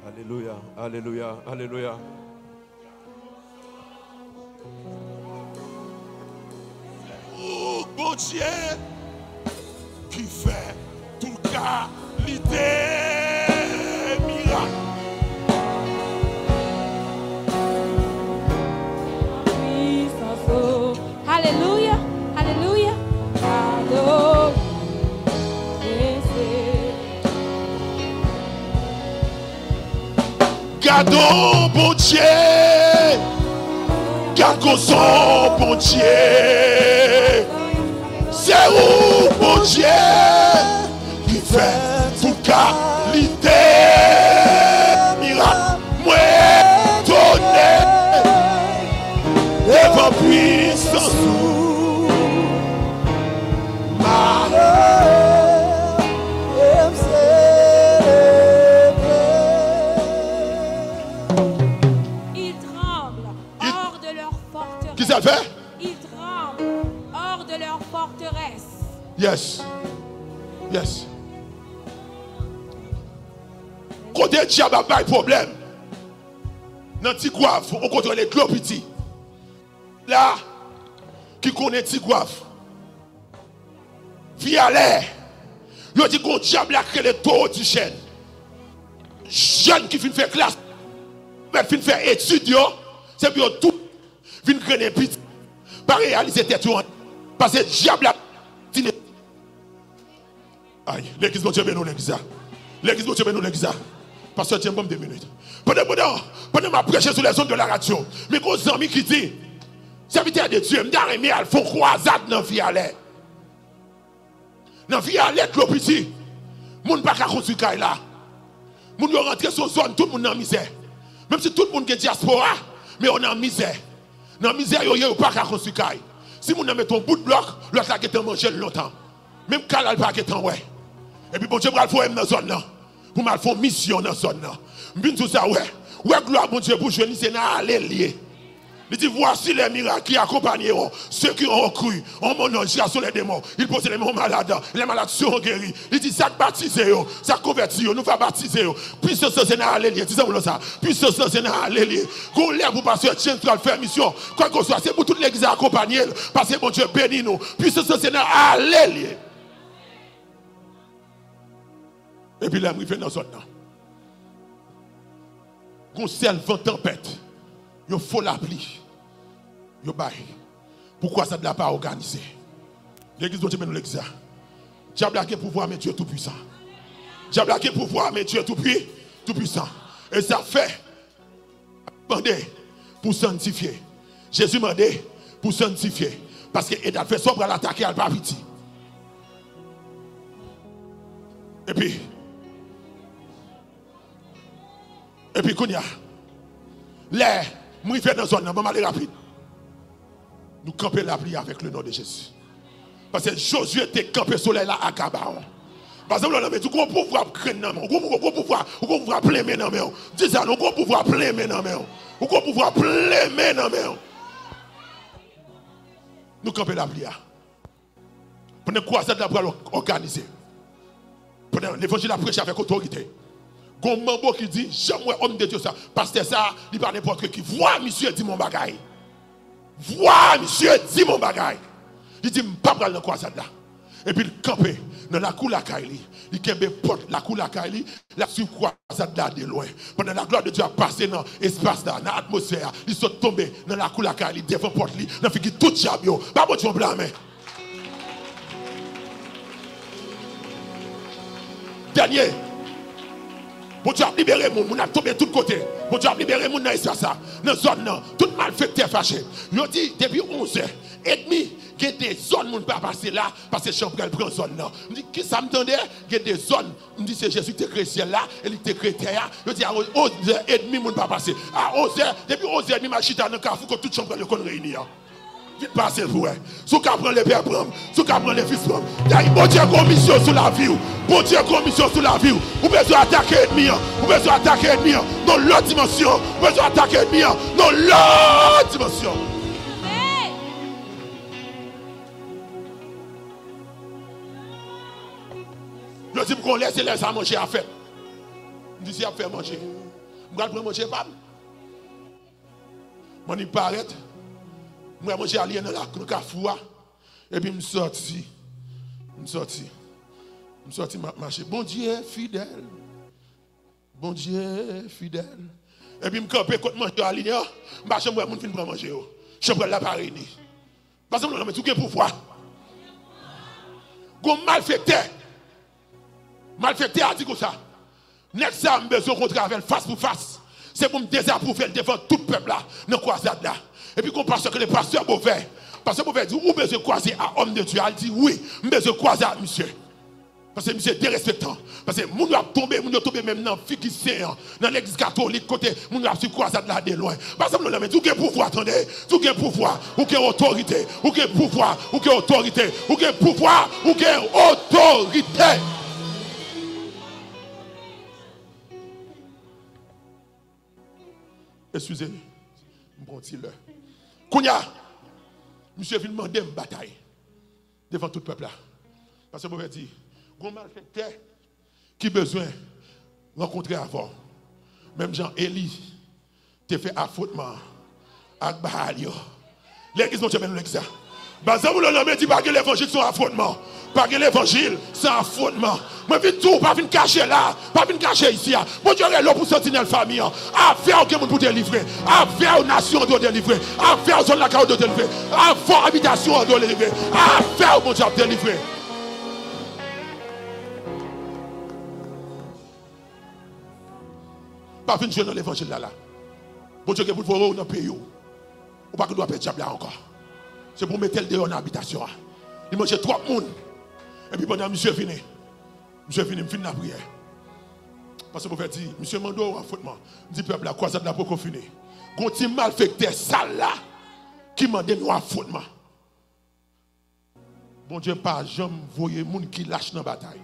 S1: Alléluia, alléluia, alléluia.
S2: Oh, bon Dieu, qui fait toute qualité miracle.
S3: Alléluia, alléluia. Pardon.
S2: Gardons, bon Dieu, gardons son bon Dieu. C'est où, bon Dieu, qui fait toute qualité miracle. Moi, donné, devant puissance. Fait?
S3: Ils tremblent hors de leur forteresse.
S2: Yes. Yes. Côté diable a pas de problème. Dans Tigouave, on contrôle les gros petits. Là, qui connaît Tigouave. Via l'air. Il dit qu'on diable a créé les taux du chêne. Jeune qui finit faire classe, mais finit faire études, c'est pour tout. Vin créer petit, pas réaliser tête parce que diable a dîné. Aïe, l'église de Dieu nous l'église. L'église de Dieu nous l'église. Parce que tiens bon 2 minutes. Pendant ma prêcher sur les zones de la radio, mes gros amis qui disent, serviteur de Dieu, m'd'a remis à font croisade dans vie à l'air. Dans vie à l'air, le petit, moun pas qu'à construire caille là. Moun yo rentré sur zone, tout le monde en misère. Même si tout le monde est diaspora, mais on est en misère. Dans la misère, il n'y a pas qu'à construire caille. Si vous mettez un bout de bloc, l'autre là qui est mangé longtemps. Même quand elle pas qu'être ouais. Et puis bon Dieu va le faire dans la zone là. Pour mal faire mission dans la zone là. M'bin tout ça ouais. Ouais gloire bon Dieu pour jeune c'est na aller lié.
S1: Il dit, voici les miracles qui accompagneront ceux qui ont cru en mon nom, sur les démons. Il pose les mots malades, les malades seront guéris. Il dit, ça baptisé, ça converti, nous va baptiser. Puissance de Seigneur, alléluia. Disons-nous ça. Puissance de Seigneur, alléluia. Qu'on lève pour passer, tiens, tu vas faire mission. Quoi que ce soit, c'est pour toute l'église accompagner. Parce que mon Dieu bénit nous. Puissance de Seigneur, alléluia. Et puis là, il fait dans zone là. Qu'on sel vent tempête. Il faut la pluie. Il bail. Pourquoi ça ne l'a pas organisé? L'église doit nous l'église. Diable a quel pouvoir, mais Dieu tout puissant. Diable a quel pouvoir, mais Dieu tout puissant. Et ça fait demander pour sanctifier. Jésus m'a demandé pour sanctifier. Parce qu'il a fait ça pour l'attaquer à pas petit. Et puis, qu'on y a, les moi fait dans zone, je vais aller rapide. Nous camper la pluie avec le nom de Jésus. Parce que Josué était campé soleil là à Gabaon. Parce que nous avons tout pouvoir craindre, nous pouvoir plein maintenant. Dis ça, nous pouvoir plein maintenant. Nous pouvoir plein maintenant. Nous camper la pluie. Pendant quoi ça doit organiser. Pendant l'évangile a prêché avec autorité. Gon mambo qui dit, j'aimerais homme de Dieu ça. Parce que ça, il pas n'importe qui. Vois, monsieur, dit mon bagaille. Vois, monsieur, dit mon bagaille. Il dit, pas prendre le croisade là. Et puis, il campe dans la cour la Kaili. Il kembe porte la cour la Kaili. La sur croisade là de loin. Pendant la gloire de Dieu a passé dans l'espace là, dans l'atmosphère. Il sont tombés dans la cour la Kaili, devant porte li. Dans fait tout diable. Pas bon Dieu blanc, mais. Dernier. Bon Dieu a libéré mon, on a tombé de tous côtés. Bon Dieu a libéré mon dans ça. Dans zone là, tout malfaiteur fâché. Il dit depuis 11h30, il y a des zones où ne pas passer là parce que Chambrel prend zone là. Il dit qui ça me tendait? Il y a des zones, il dit c'est Jésus qui est chrétien là, et il est chrétien. Il dit à 11h30 on ne pas passer. À 11h, depuis 11h30 ma chita dans Carrefour que toute Chambrel qu'on réunit. Vite passer pour eux. Sous qu'à prendre les pères prendre, sous qu'à prendre les fils prendre. Bon Dieu commission sur la vie. Bon Dieu commission sur la vie. Vous besoin attaquer l'ennemi. Vous besoin attaquer l'ennemi dans l'autre dimension. Vous besoin attaquer l'ennemi dans l'autre dimension. Je dis qu'on laisse les à manger à faire. Je dis à faire manger. Je vais manger pas. Je n'y paraît. Moi, j'ai allé dans la carrefour. Et puis, je suis sorti marcher. Bon Dieu fidèle. Bon Dieu fidèle. Et puis, je me campé quand je mange à l'île. Je vais prendre manger. Je prends l'appareil. Parce que je vais tout pouvoir. Je suis malfaiteur. Malfaiteur a dit comme ça. Next time, je besoin de contrat avec face pour face. C'est pour me désapprouver devant tout le peuple là, dans la croisade là. Et puis, qu'on pense que le pasteur Beauvais, dit, où besoin de croiser à homme de Dieu? Il dit, oui, je besoin de croiser à monsieur. Parce que monsieur est dérespectant. Parce que moun a tombé même dans le qui dans l'église catholique, côté, moun a su croiser là de loin. Parce que nous avons tout pouvoir, attendez, tout pouvoir, ou quelle autorité, ou quel pouvoir, ou quelle autorité, ou quel pouvoir, ou quelle autorité. Excusez-moi, bon là. Kounya, monsieur vient demander une bataille devant tout le peuple là. Parce que vous avez dit, qu'on malfaiteur qui besoin de rencontrer avant. Même Jean-Élie, te fait affrontement avec Baal. L'église nous amène l'église. Parce que vous l'avez dit, pas que l'évangile sont affrontement. Pas que l'évangile, c'est affrontement. Mais vite tout, pas venir cacher là, pas venir cacher ici. Bon Dieu est là pour sentinelle famille. Affaire aucun monde pour délivrer. Affaire aux nations de délivrer. Affaire aux zones de délivrer. Affaire aux habitations de délivrer. Affaire au bon Dieu de délivrer. Pas venir jouer dans l'évangile là. Bon Dieu, vous voyez dans le pays. Ou pas que doit perdre diable là encore. C'est pour mettre le dehors dans l'habitation. Il mange 3 personnes. Et puis pendant monsieur fini. Monsieur fini, je finis la prière. Parce que vous faites dire, monsieur Mando, en foutement. Dit peuple, la croisade n'a pas confiné. Quand il malfecté sale là, qui m'a donné un foutement. Bon Dieu, pas jamais voyez les gens qui lâchent dans la bataille.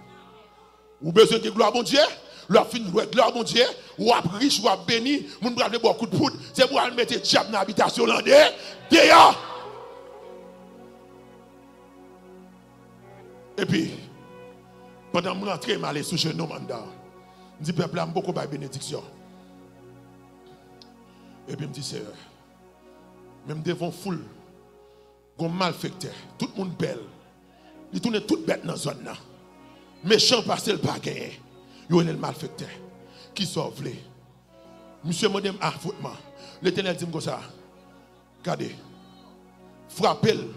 S1: Ou besoin de gloire, bon Dieu. Leur fin gloire, mon Dieu, ou à riche, ou à béni, mon bras de beaucoup de poudre, c'est pour aller mettre diable dans l'habitation là, dehors. Et puis, pendant que je rentre, je suis sous genou mandat. Je dis, peuple, je beaucoup de bénédiction. Et puis, je me dis, Seigneur, même devant foule, on malfecté, tout le monde belle. Il tourne toute bête dans la zone. Méchant parce qu'il pas gagné. Il est le malfecté. Qui sauve les. Monsieur Modem a foutement. L'Éternel dit comme ça. Regardez. Frappez-le.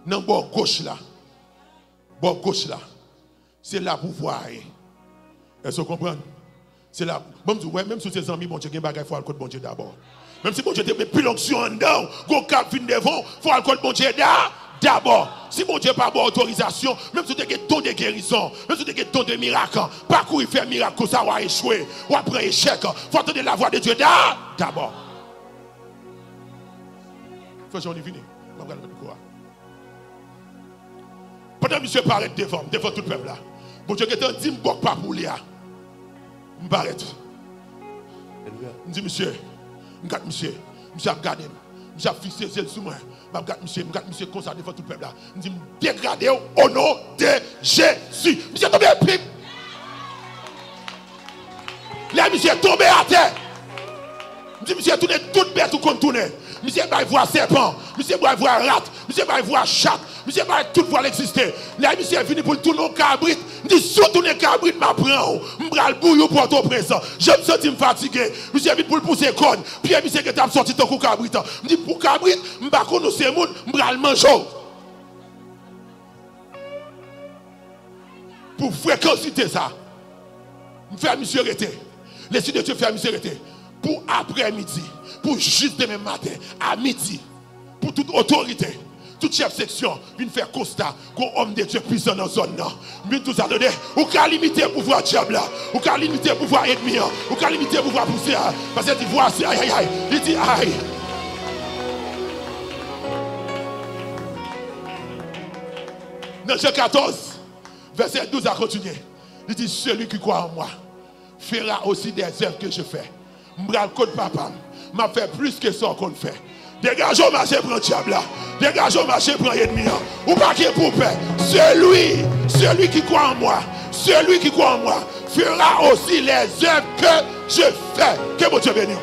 S1: Dans le bord gauche là. Bord gauche là. C'est là pour voir. Est-ce que vous comprenez? C'est là. Même si ces amis, bon Dieu, il y a des fois le bon Dieu d'abord. Même si bon Dieu te met plus l'onction en dedans, qu'on cap fin devant, il faut le bon Dieu d'abord. Si bon Dieu n'a pas autorisation, même si tu as des dons de guérison, même si tu as des dons de miracle, pas courir faire miracle, ça va échouer, ou après échec, il faut entendre la voix de Dieu d'abord. Faut que j'en ai fini. Pendant que monsieur paraît devant tout le peuple là, bon Dieu qui est un dit, je ne pas pour lui. Je m'arrête. Je dis, monsieur, je regarde monsieur, monsieur a regardé, monsieur a fixé les yeux sur moi. Je regarde monsieur concerné devant tout le peuple là. Je dis, dégradez au nom de Jésus. Monsieur est tombé à pipe. Là, monsieur est tombé à terre. Je dis, monsieur, tourné toute bête ou contourné. Monsieur va voir serpent, monsieur va voir rat, monsieur va voir chat, monsieur va tout voir exister. Là, monsieur est venu pour tourner au cabrit. Je dis, surtout les cabrits, je m'apprends. Je bral bouillon pour ton présent. Je me sens fatigué. Monsieur est venu pour pousser corne. Puis, monsieur qui est sorti ton coup cabrit. Je dis, pour cabrit, je ne sais pas comment c'est monde, je bral manger. Pour fréquenter ça, je fais monsieur arrêter. L'esprit de Dieu fait monsieur arrêter. Pour après-midi, pour juste demain matin, à midi, pour toute autorité, toute chef section, vient faire constat qu'un homme de Dieu puissant dans la zone. Vient tout ça donner, ou qu'à limiter le pouvoir diable, ou qu'à limiter le pouvoir ennemi, ou qu'à limiter le pouvoir poussé. Parce qu'il dit, voici, aïe, aïe, aïe, il dit, aïe. Dans Jean 14, verset 12 à continuer, il dit, celui qui croit en moi fera aussi des œuvres que je fais. M'bral code papa, m'a fait plus que ça qu'on fait. Dégageons marché pour le diable là. Dégageons marché pour l'ennemi. Ou pas qui est pour paix. Celui qui croit en moi, celui qui croit en moi fera aussi les œuvres que je fais. Que mon Dieu bénisse.